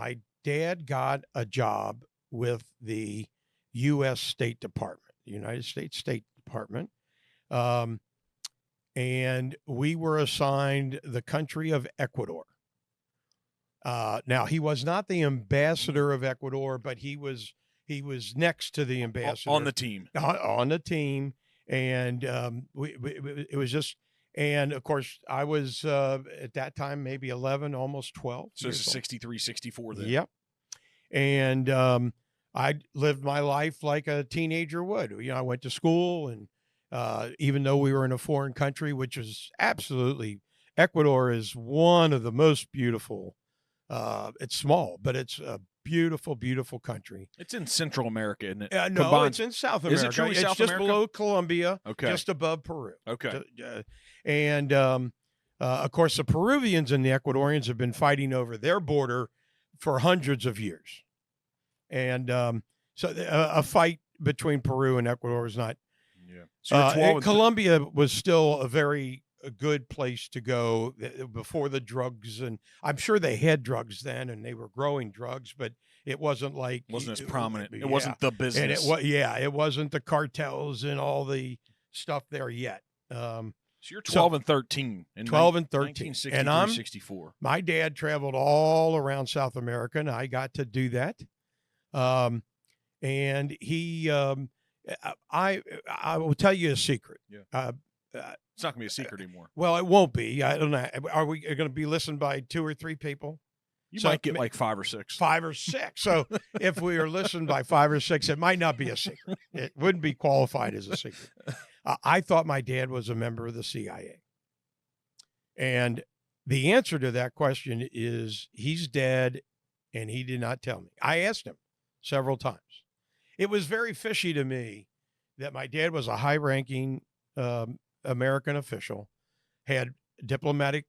my dad got a job with the U.S. State Department, the United States State Department. Um, and we were assigned the country of Ecuador. Now he was not the ambassador of Ecuador, but he was next to the ambassador on the team. On the team, and it was just, and of course I was at that time maybe 11, almost 12. So it's 63, 64 then. Yep, and I lived my life like a teenager would. You know, I went to school, and even though we were in a foreign country, which was absolutely, Ecuador is one of the most beautiful. It's small, but it's a beautiful, beautiful country. It's in Central America, isn't it? No, it's in South America. Is it truly South just America? Below Colombia, Okay. just above Peru. Okay. And of course, the Peruvians and the Ecuadorians have been fighting over their border for hundreds of years. And so a fight between Peru and Ecuador is not. Yeah. So Colombia was still a good place to go before the drugs, and I'm sure they had drugs then, and they were growing drugs, but it wasn't like as prominent. It yeah. wasn't the business. And it wasn't the cartels and all the stuff there yet. So you're 12 and 13. 12 and 13. 1963, And 64. My dad traveled all around South America, and I got to do that. And he, I will tell you a secret. Yeah. It's not going to be a secret anymore. Well, it won't be. I don't know. Are we going to be listened by 2 or 3 people? You might get like 5 or 6. 5 or 6. So if we are listened by 5 or 6, it might not be a secret. It wouldn't be qualified as a secret. I thought my dad was a member of the CIA. And the answer to that question is he's dead, and he did not tell me. I asked him several times. It was very fishy to me that my dad was a high-ranking American official, had diplomatic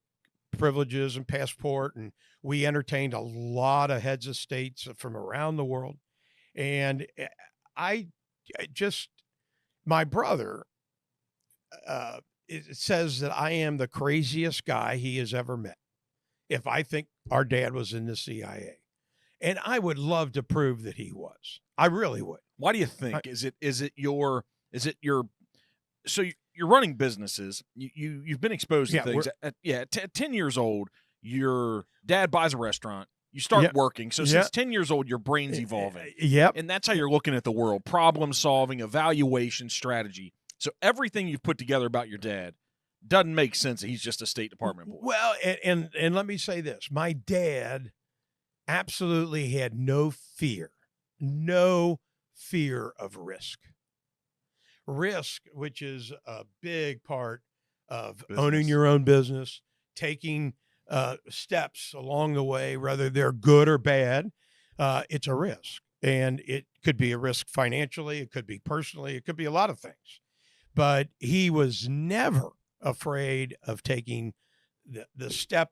privileges and passport, and we entertained a lot of heads of states from around the world. And my brother it says that I am the craziest guy he has ever met if I think our dad was in the CIA. And I would love to prove that he was. I really would. Why do you think? Is it your so you're running businesses. You've been exposed to things. At 10 years old, your dad buys a restaurant. You start working. So since 10 years old, your brain's evolving. Yep. And that's how you're looking at the world. Problem solving, evaluation, strategy. So everything you've put together about your dad doesn't make sense. He's just a State Department boy. Well, and let me say this. My dad absolutely had no fear of risk. Risk, which is a big part of owning your own business, taking steps along the way, whether they're good or bad, it's a risk. And it could be a risk financially, it could be personally, it could be a lot of things. But he was never afraid of taking the step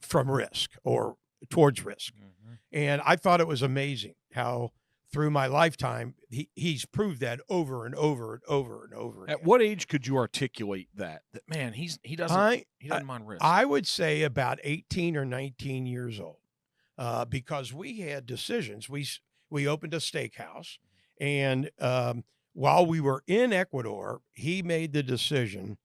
from risk or towards risk. Mm-hmm. And I thought it was amazing how through my lifetime, he's proved that over and over and over and over again. At what age could you articulate that man, he doesn't mind risk? I would say about 18 or 19 years old, because we had decisions. We opened a steakhouse, and while we were in Ecuador, he made the decision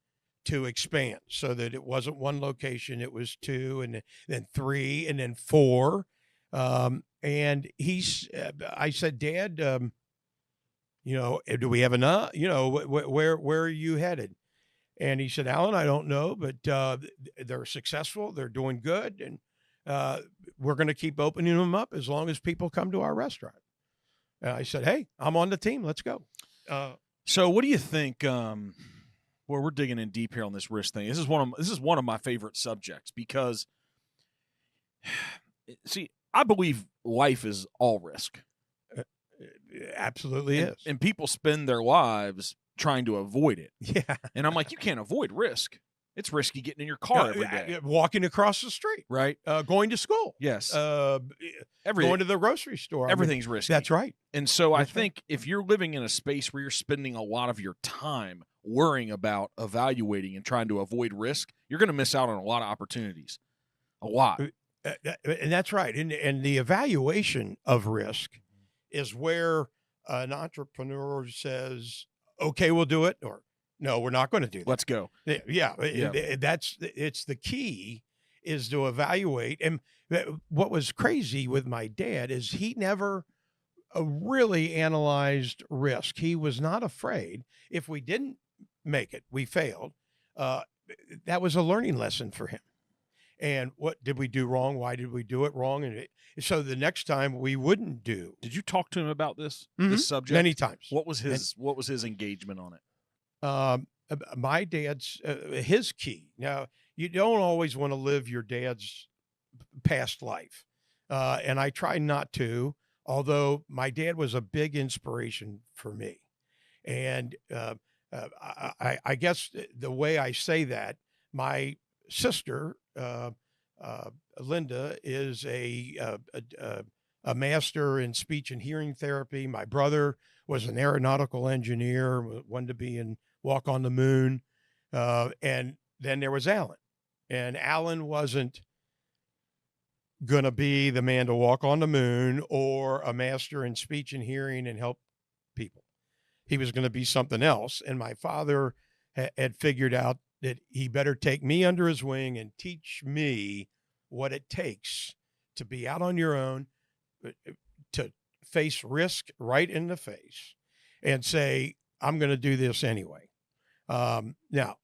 to expand so that it wasn't one location, it was 2, and then 3, and then 4. And I said, Dad, do we have enough? Where are you headed? And he said, Alan, I don't know, but they're successful. They're doing good. And we're going to keep opening them up as long as people come to our restaurant. And I said, hey, I'm on the team. Let's go. So what do you think? Well, we're digging in deep here on this risk thing. This is one of my favorite subjects because, see, I believe life is all risk. It absolutely is. And people spend their lives trying to avoid it. Yeah. And I'm like, you can't avoid risk. It's risky getting in your car every day. Walking across the street. Right. Going to school. Yes. Going to the grocery store. Everything's risky. That's right. And so I think if you're living in a space where you're spending a lot of your time worrying about evaluating and trying to avoid risk, you're going to miss out on a lot of opportunities. A lot. And that's right. And the evaluation of risk is where an entrepreneur says, "Okay, we'll do it," or "No, we're not going to do that." Let's go. Yeah. It's the key is to evaluate. And what was crazy with my dad is he never really analyzed risk. He was not afraid. If we didn't make it, we failed. Uh, that was a learning lesson for him. And what did we do wrong? Why did we do it wrong? And so the next time we wouldn't do. Did you talk to him about this subject many times? What was his engagement on it? My dad's his key. Now you don't always want to live your dad's past life, and I try not to. Although my dad was a big inspiration for me, and I guess the way I say that, my sister Linda is a master in speech and hearing therapy. My brother was an aeronautical engineer, wanted to be in Walk on the Moon, and then there was Alan, and Alan wasn't going to be the man to walk on the moon or a master in speech and hearing and help people. He was going to be something else. And my father had figured out that he better take me under his wing and teach me what it takes to be out on your own, to face risk right in the face and say, I'm going to do this anyway. Now,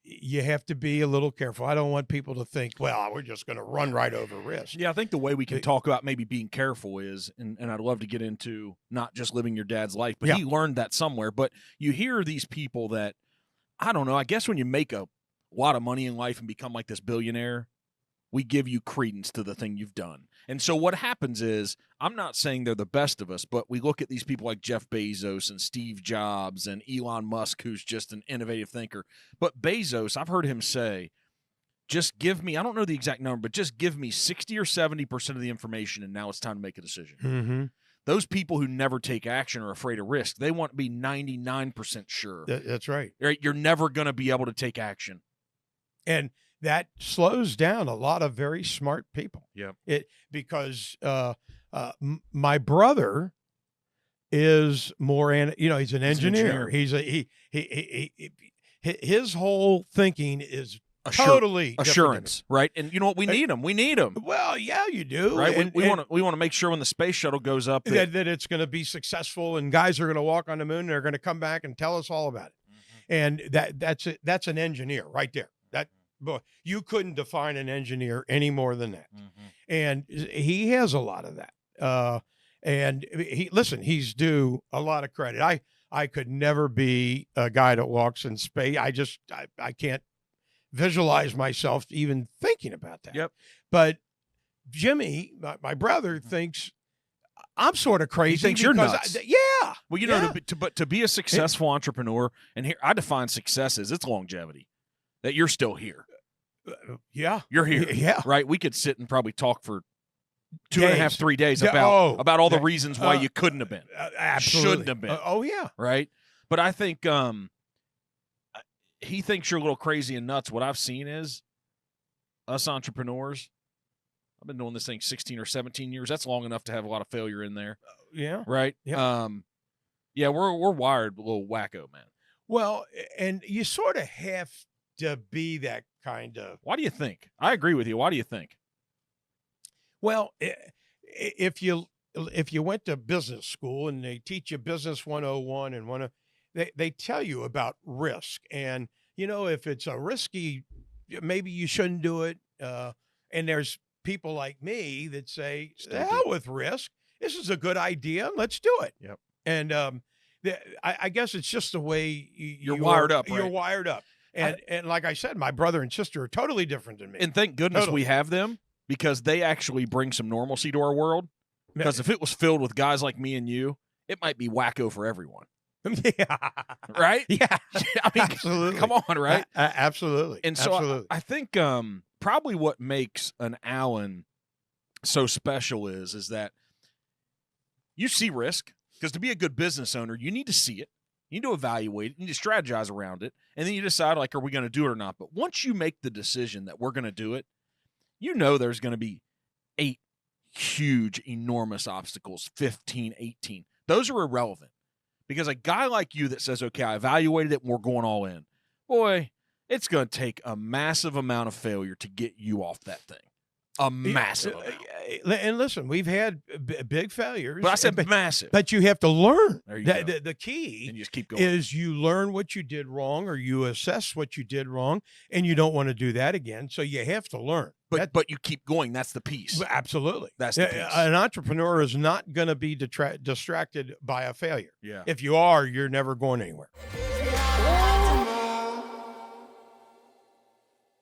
you have to be a little careful. I don't want people to think, well, we're just going to run right over risk. Yeah, I think the way we can talk about maybe being careful is, and I'd love to get into not just living your dad's life, but he learned that somewhere. But you hear these people that, I don't know, I guess when you make a lot of money in life and become like this billionaire, we give you credence to the thing you've done. And so what happens is, I'm not saying they're the best of us, but we look at these people like Jeff Bezos and Steve Jobs and Elon Musk, who's just an innovative thinker. But Bezos, I've heard him say, just give me, I don't know the exact number, but just give me 60 or 70% of the information, and now it's time to make a decision. Mm-hmm. Those people who never take action are afraid of risk. They want to be 99% sure. That's right. You're never going to be able to take action. And that slows down a lot of very smart people. Yeah. Because my brother is more, he's an engineer. His whole thinking is totally assurance, right? And you know what? We need them. We need them. Well, yeah, you do. Right. We want to make sure when the space shuttle goes up that it's going to be successful, and guys are going to walk on the moon and they're going to come back and tell us all about it. Mm-hmm. And that's it. That's an engineer right there. Boy, you couldn't define an engineer any more than that. Mm-hmm. And he has a lot of that. And he's due a lot of credit. I could never be a guy that walks in space. I can't visualize myself even thinking about that. Yep. But Jimmy, my brother, thinks I'm sort of crazy. He thinks you're nuts. Yeah. Well, you know, to be a successful entrepreneur, and here I define success as its longevity. That you're still here. Yeah. You're here. Yeah. Right? We could sit and probably talk for 2.5, 3 days about all the reasons why you couldn't have been. Absolutely. Shouldn't have been. Oh, yeah. Right? But I think he thinks you're a little crazy and nuts. What I've seen is us entrepreneurs, I've been doing this thing 16 or 17 years. That's long enough to have a lot of failure in there. Yeah. Right? Yeah. We're wired a little wacko, man. Well, and you sort of have to be that kind of. Why do you think? I agree with you. Why do you think? Well, if you went to business school and they teach you business 101 and they tell you about risk, and if it's a risky, maybe you shouldn't do it. And there's people like me that say, "The hell with risk. This is a good idea. Let's do it." Yep. And I guess it's just the way you're wired up. Right? You're wired up. And like I said, my brother and sister are totally different than me. And thank goodness we have them, because they actually bring some normalcy to our world. Because if it was filled with guys like me and you, it might be wacko for everyone. Yeah. Right? Yeah. I mean, absolutely. Come on, right? Absolutely. And so absolutely. I think probably what makes an Allen so special is that you see risk. Because to be a good business owner, you need to see it. You need to evaluate it. You need to strategize around it. And then you decide, are we going to do it or not? But once you make the decision that we're going to do it, you know there's going to be 8 huge, enormous obstacles, 15, 18. Those are irrelevant because a guy like you that says, okay, I evaluated it and we're going all in, boy, it's going to take a massive amount of failure to get you off that thing. A massive amount. And listen, we've had big failures. But I said massive. But you have to learn. There you go. The key and you just keep going. is you learn what you did wrong, or you assess what you did wrong, and you don't want to do that again. So you have to learn. But you keep going. That's the piece. Absolutely. That's the piece. An entrepreneur is not going to be distracted by a failure. Yeah. If you are, you're never going anywhere.